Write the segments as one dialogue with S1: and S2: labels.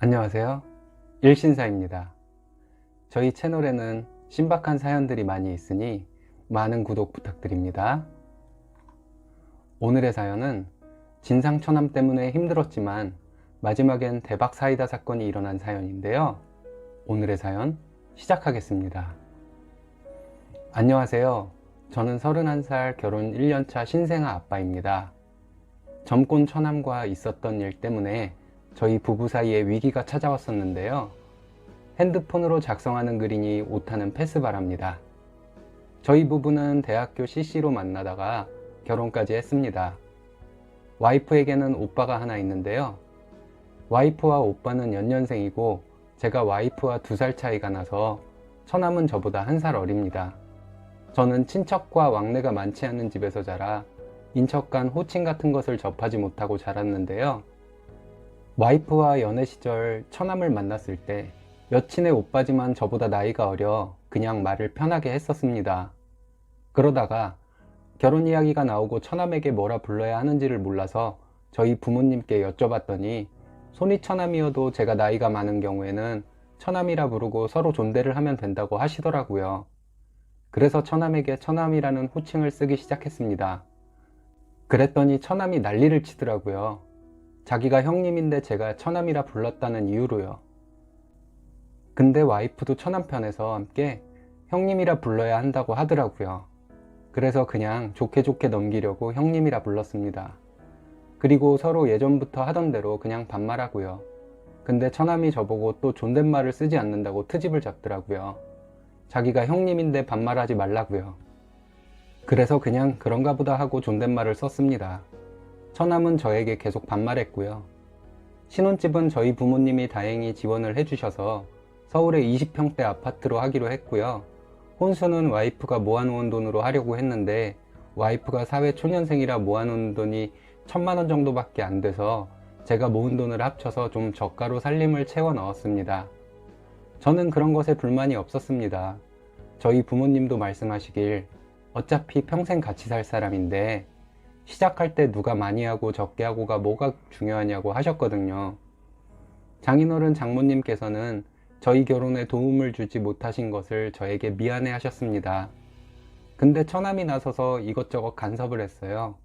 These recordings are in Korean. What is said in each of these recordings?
S1: 안녕하세요. 일신사입니다. 저희 채널에는 신박한 사연들이 많이 있으니 많은 구독 부탁드립니다. 오늘의 사연은 진상처남 때문에 힘들었지만 마지막엔 대박 사이다 사건이 일어난 사연인데요. 오늘의 사연 시작하겠습니다. 안녕하세요. 저는 31살 결혼 1년차 신생아 아빠입니다. 젊곤 처남과 있었던 일 때문에 저희 부부 사이에 위기가 찾아왔었는데요. 핸드폰으로 작성하는 글이니 오타는 패스바랍니다. 저희 부부는 대학교 CC로 만나다가 결혼까지 했습니다. 와이프에게는 오빠가 하나 있는데요. 와이프와 오빠는 연년생이고 제가 와이프와 2살 차이가 나서 처남은 저보다 1살 어립니다. 저는 친척과 왕래가 많지 않은 집에서 자라 인척 간 호칭 같은 것을 접하지 못하고 자랐는데요. 와이프와 연애 시절 처남을 만났을 때 여친의 오빠지만 저보다 나이가 어려 그냥 말을 편하게 했었습니다. 그러다가 결혼 이야기가 나오고 처남에게 뭐라 불러야 하는지를 몰라서 저희 부모님께 여쭤봤더니 손이 처남이어도 제가 나이가 많은 경우에는 처남이라 부르고 서로 존대를 하면 된다고 하시더라고요. 그래서 처남에게 처남이라는 호칭을 쓰기 시작했습니다. 그랬더니 처남이 난리를 치더라고요. 자기가 형님인데 제가 처남이라 불렀다는 이유로요. 근데 와이프도 처남 편에서 함께 형님이라 불러야 한다고 하더라고요. 그래서 그냥 좋게 좋게 넘기려고 형님이라 불렀습니다. 그리고 서로 예전부터 하던 대로 그냥 반말하고요. 근데 처남이 저보고 또 존댓말을 쓰지 않는다고 트집을 잡더라고요. 자기가 형님인데 반말하지 말라고요. 그래서 그냥 그런가 보다 하고 존댓말을 썼습니다. 처남은 저에게 계속 반말했고요. 신혼집은 저희 부모님이 다행히 지원을 해주셔서 서울에 20평대 아파트로 하기로 했고요. 혼수는 와이프가 모아놓은 돈으로 하려고 했는데 와이프가 사회초년생이라 모아놓은 돈이 1,000만 원 정도밖에 안 돼서 제가 모은 돈을 합쳐서 좀 저가로 살림을 채워 넣었습니다. 저는 그런 것에 불만이 없었습니다. 저희 부모님도 말씀하시길 어차피 평생 같이 살 사람인데 시작할 때 누가 많이 하고 적게 하고가 뭐가 중요하냐고 하셨거든요. 장인어른 장모님께서는 저희 결혼에 도움을 주지 못하신 것을 저에게 미안해 하셨습니다. 근데 처남이 나서서 이것저것 간섭을 했어요.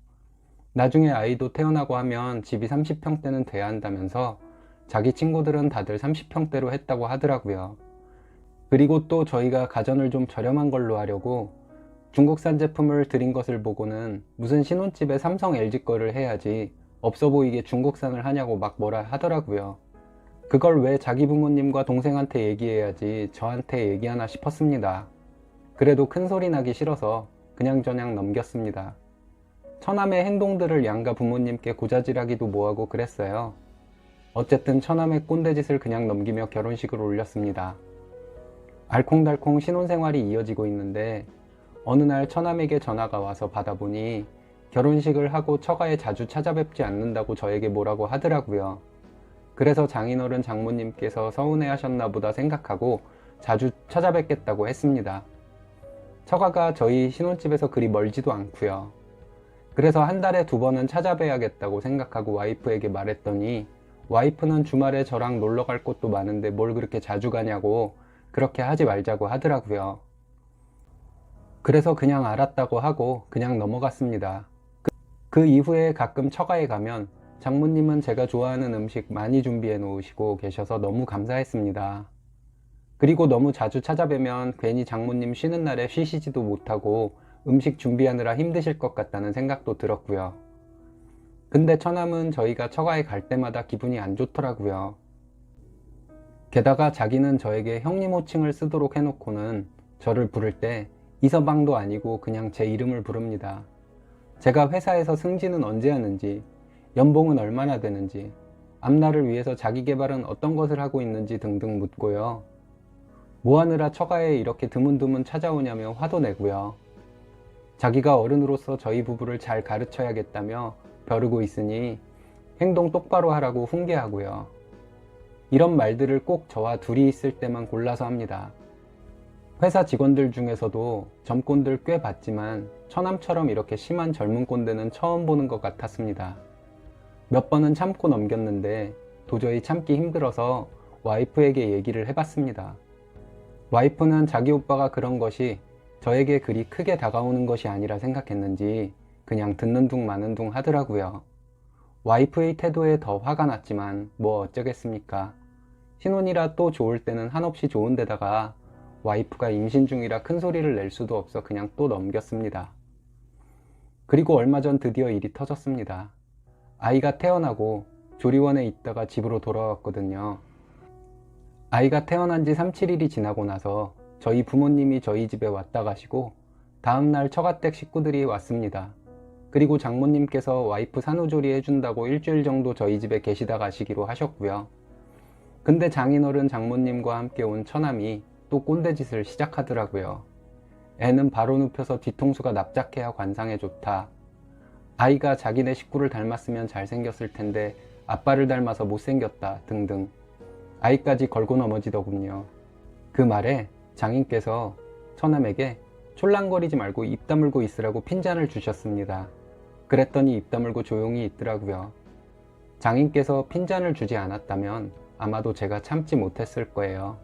S1: 나중에 아이도 태어나고 하면 집이 30평대는 돼야 한다면서 자기 친구들은 다들 30평대로 했다고 하더라고요. 그리고 또 저희가 가전을 좀 저렴한 걸로 하려고 중국산 제품을 들인 것을 보고는 무슨 신혼집에 삼성 LG 거를 해야지 없어 보이게 중국산을 하냐고 막 뭐라 하더라고요. 그걸 왜 자기 부모님과 동생한테 얘기해야지 저한테 얘기하나 싶었습니다. 그래도 큰 소리 나기 싫어서 그냥저냥 넘겼습니다. 처남의 행동들을 양가 부모님께 고자질하기도 뭐하고 그랬어요. 어쨌든 처남의 꼰대짓을 그냥 넘기며 결혼식을 올렸습니다. 알콩달콩 신혼생활이 이어지고 있는데 어느 날 처남에게 전화가 와서 받아보니 결혼식을 하고 처가에 자주 찾아뵙지 않는다고 저에게 뭐라고 하더라고요. 그래서 장인어른 장모님께서 서운해 하셨나 보다 생각하고 자주 찾아뵙겠다고 했습니다. 처가가 저희 신혼집에서 그리 멀지도 않고요. 그래서 한 달에 2번은 찾아뵈야겠다고 생각하고 와이프에게 말했더니 와이프는 주말에 저랑 놀러 갈 곳도 많은데 뭘 그렇게 자주 가냐고 그렇게 하지 말자고 하더라고요. 그래서 그냥 알았다고 하고 그냥 넘어갔습니다. 그 이후에 가끔 처가에 가면 장모님은 제가 좋아하는 음식 많이 준비해 놓으시고 계셔서 너무 감사했습니다. 그리고 너무 자주 찾아뵈면 괜히 장모님 쉬는 날에 쉬시지도 못하고 음식 준비하느라 힘드실 것 같다는 생각도 들었고요. 근데 처남은 저희가 처가에 갈 때마다 기분이 안 좋더라고요. 게다가 자기는 저에게 형님 호칭을 쓰도록 해놓고는 저를 부를 때 이서방도 아니고 그냥 제 이름을 부릅니다. 제가 회사에서 승진은 언제 하는지, 연봉은 얼마나 되는지, 앞날을 위해서 자기 개발은 어떤 것을 하고 있는지 등등 묻고요. 뭐 하느라 처가에 이렇게 드문드문 찾아오냐며 화도 내고요. 자기가 어른으로서 저희 부부를 잘 가르쳐야겠다며 벼르고 있으니 행동 똑바로 하라고 훈계하고요. 이런 말들을 꼭 저와 둘이 있을 때만 골라서 합니다. 회사 직원들 중에서도 젊꼰들 꽤 봤지만 처남처럼 이렇게 심한 젊은 꼰대는 처음 보는 것 같았습니다. 몇 번은 참고 넘겼는데 도저히 참기 힘들어서 와이프에게 얘기를 해봤습니다. 와이프는 자기 오빠가 그런 것이 저에게 그리 크게 다가오는 것이 아니라 생각했는지 그냥 듣는 둥 마는 둥 하더라고요. 와이프의 태도에 더 화가 났지만 뭐 어쩌겠습니까. 신혼이라 또 좋을 때는 한없이 좋은 데다가 와이프가 임신 중이라 큰 소리를 낼 수도 없어 그냥 또 넘겼습니다. 그리고 얼마 전 드디어 일이 터졌습니다. 아이가 태어나고 조리원에 있다가 집으로 돌아왔거든요. 아이가 태어난 지 3, 7일이 지나고 나서 저희 부모님이 저희 집에 왔다 가시고 다음날 처가댁 식구들이 왔습니다. 그리고 장모님께서 와이프 산후조리 해준다고 일주일 정도 저희 집에 계시다 가시기로 하셨고요. 근데 장인어른 장모님과 함께 온 처남이 또 꼰대짓을 시작하더라고요. 애는 바로 눕혀서 뒤통수가 납작해야 관상에 좋다. 아이가 자기네 식구를 닮았으면 잘생겼을 텐데 아빠를 닮아서 못생겼다 등등. 아이까지 걸고 넘어지더군요. 그 말에 장인께서 처남에게 촐랑거리지 말고 입 다물고 있으라고 핀잔을 주셨습니다. 그랬더니 입 다물고 조용히 있더라고요. 장인께서 핀잔을 주지 않았다면 아마도 제가 참지 못했을 거예요.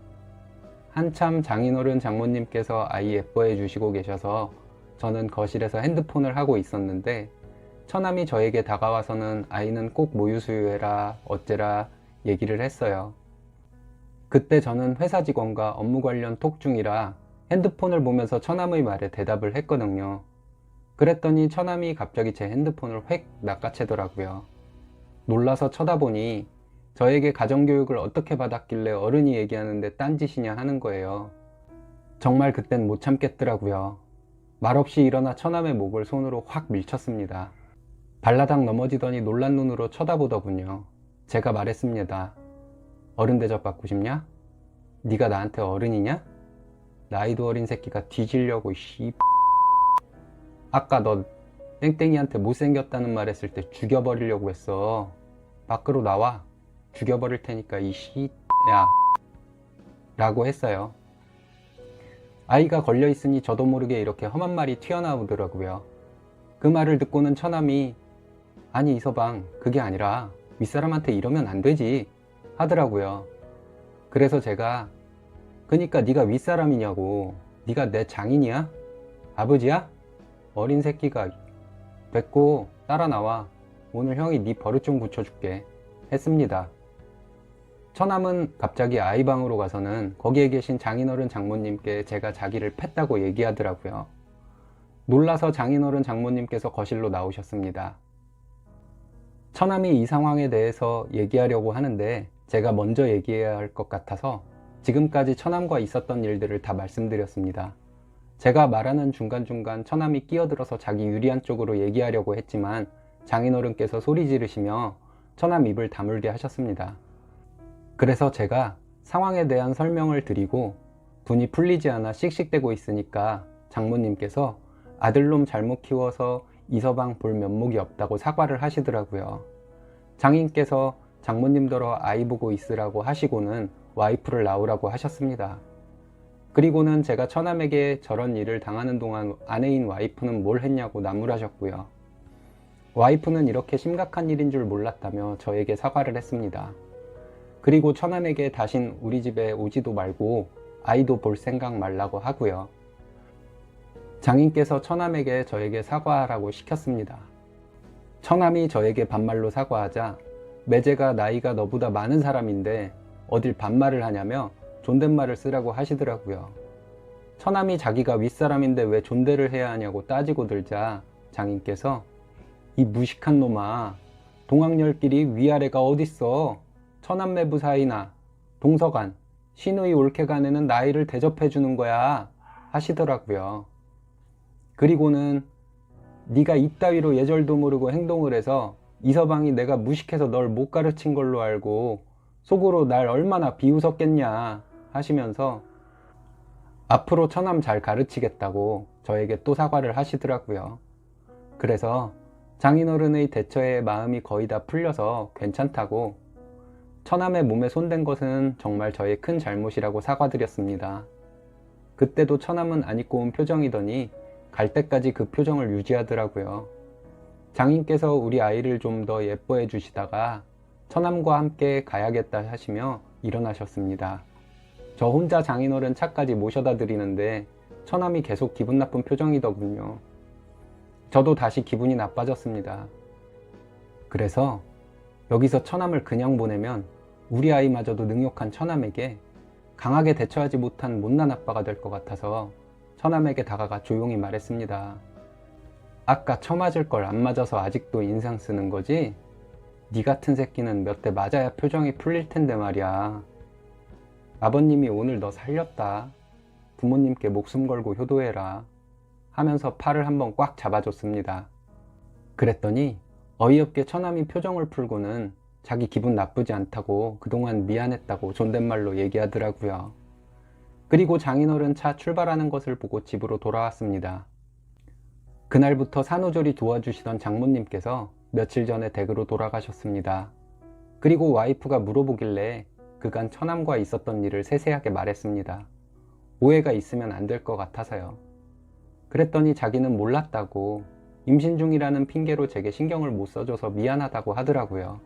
S1: 한참 장인어른 장모님께서 아이 예뻐해 주시고 계셔서 저는 거실에서 핸드폰을 하고 있었는데 처남이 저에게 다가와서는 아이는 꼭 모유수유해라 어째라 얘기를 했어요. 그때 저는 회사 직원과 업무 관련 톡 중이라 핸드폰을 보면서 처남의 말에 대답을 했거든요. 그랬더니 처남이 갑자기 제 핸드폰을 획 낚아채더라고요. 놀라서 쳐다보니 저에게 가정교육을 어떻게 받았길래 어른이 얘기하는데 딴짓이냐 하는 거예요. 정말 그땐 못 참겠더라고요. 말없이 일어나 처남의 목을 손으로 확 밀쳤습니다. 발라당 넘어지더니 놀란 눈으로 쳐다보더군요. 제가 말했습니다. 어른 대접 받고 싶냐? 네가 나한테 어른이냐? 나이도 어린 새끼가 뒤지려고 아까 너 땡땡이한테 못생겼다는 말 했을 때 죽여버리려고 했어. 밖으로 나와. 죽여버릴 테니까 야 라고 했어요. 아이가 걸려있으니 저도 모르게 이렇게 험한 말이 튀어나오더라고요. 그 말을 듣고는 처남이 아니 이서방 그게 아니라 윗사람한테 이러면 안 되지 하더라고요. 그래서 제가 그니까 네가 윗사람이냐고. 네가 내 장인이야? 아버지야? 어린 새끼가. 됐고 따라 나와. 오늘 형이 네 버릇 좀 고쳐줄게 했습니다. 처남은 갑자기 아이 방으로 가서는 거기에 계신 장인어른 장모님께 제가 자기를 팼다고 얘기하더라고요. 놀라서 장인어른 장모님께서 거실로 나오셨습니다. 처남이 이 상황에 대해서 얘기하려고 하는데 제가 먼저 얘기해야 할 것 같아서 지금까지 처남과 있었던 일들을 다 말씀드렸습니다. 제가 말하는 중간중간 처남이 끼어들어서 자기 유리한 쪽으로 얘기하려고 했지만 장인어른께서 소리 지르시며 처남 입을 다물게 하셨습니다. 그래서 제가 상황에 대한 설명을 드리고 분이 풀리지 않아 씩씩대고 있으니까 장모님께서 아들놈 잘못 키워서 이서방 볼 면목이 없다고 사과를 하시더라고요. 장인께서 장모님더러 아이 보고 있으라고 하시고는 와이프를 낳으라고 하셨습니다. 그리고는 제가 처남에게 저런 일을 당하는 동안 아내인 와이프는 뭘 했냐고 나무라셨고요. 와이프는 이렇게 심각한 일인 줄 몰랐다며 저에게 사과를 했습니다. 그리고 처남에게 다신 우리 집에 오지도 말고 아이도 볼 생각 말라고 하고요. 장인께서 처남에게 저에게 사과하라고 시켰습니다. 처남이 저에게 반말로 사과하자 매제가 나이가 너보다 많은 사람인데 어딜 반말을 하냐며 존댓말을 쓰라고 하시더라고요. 처남이 자기가 윗사람인데 왜 존대를 해야 하냐고 따지고 들자 장인께서 이 무식한 놈아 동학녀끼리 위아래가 어딨어. 처남매부 사이나 동서간 시누이 올케간에는 나이를 대접해 주는 거야 하시더라고요. 그리고는 네가 이따위로 예절도 모르고 행동을 해서 이서방이 내가 무식해서 널 못 가르친 걸로 알고 속으로 날 얼마나 비웃었겠냐 하시면서 앞으로 처남 잘 가르치겠다고 저에게 또 사과를 하시더라고요. 그래서 장인어른의 대처에 마음이 거의 다 풀려서 괜찮다고 처남의 몸에 손댄 것은 정말 저의 큰 잘못이라고 사과드렸습니다. 그때도 처남은 안 입고 온 표정이더니 갈 때까지 그 표정을 유지하더라고요. 장인께서 우리 아이를 좀 더 예뻐해 주시다가 처남과 함께 가야겠다 하시며 일어나셨습니다. 저 혼자 장인어른 차까지 모셔다 드리는데 처남이 계속 기분 나쁜 표정이더군요. 저도 다시 기분이 나빠졌습니다. 그래서 여기서 처남을 그냥 보내면 우리 아이마저도 능욕한 처남에게 강하게 대처하지 못한 못난 아빠가 될 것 같아서 처남에게 다가가 조용히 말했습니다. 아까 처맞을 걸 안 맞아서 아직도 인상 쓰는 거지? 네 같은 새끼는 몇 대 맞아야 표정이 풀릴 텐데 말이야. 아버님이 오늘 너 살렸다. 부모님께 목숨 걸고 효도해라. 하면서 팔을 한번 꽉 잡아줬습니다. 그랬더니 어이없게 처남이 표정을 풀고는 자기 기분 나쁘지 않다고 그동안 미안했다고 존댓말로 얘기하더라고요. 그리고 장인어른 차 출발하는 것을 보고 집으로 돌아왔습니다. 그날부터 산후조리 도와주시던 장모님께서 며칠 전에 댁으로 돌아가셨습니다. 그리고 와이프가 물어보길래 그간 처남과 있었던 일을 세세하게 말했습니다. 오해가 있으면 안 될 것 같아서요. 그랬더니 자기는 몰랐다고 임신 중이라는 핑계로 제게 신경을 못 써줘서 미안하다고 하더라고요.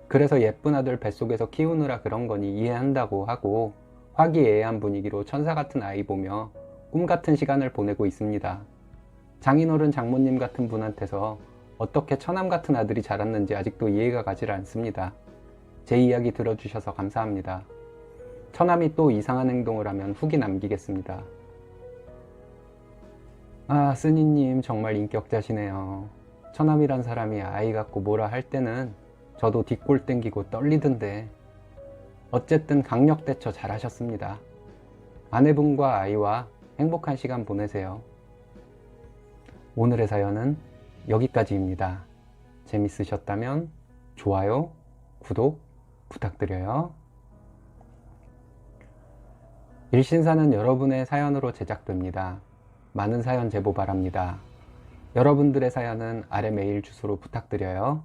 S1: 그래서 예쁜 아들 뱃속에서 키우느라 그런 거니 이해한다고 하고 화기애애한 분위기로 천사 같은 아이 보며 꿈 같은 시간을 보내고 있습니다. 장인어른 장모님 같은 분한테서 어떻게 처남 같은 아들이 자랐는지 아직도 이해가 가질 않습니다. 제 이야기 들어주셔서 감사합니다. 처남이 또 이상한 행동을 하면 후기 남기겠습니다. 아, 쓰니님 정말 인격자시네요. 처남이란 사람이 아이 갖고 뭐라 할 때는 저도 뒷골 땡기고 떨리던데 어쨌든 강력 대처 잘 하셨습니다. 아내분과 아이와 행복한 시간 보내세요. 오늘의 사연은 여기까지입니다. 재밌으셨다면 좋아요, 구독 부탁드려요. 일신사는 여러분의 사연으로 제작됩니다. 많은 사연 제보 바랍니다. 여러분들의 사연은 아래 메일 주소로 부탁드려요.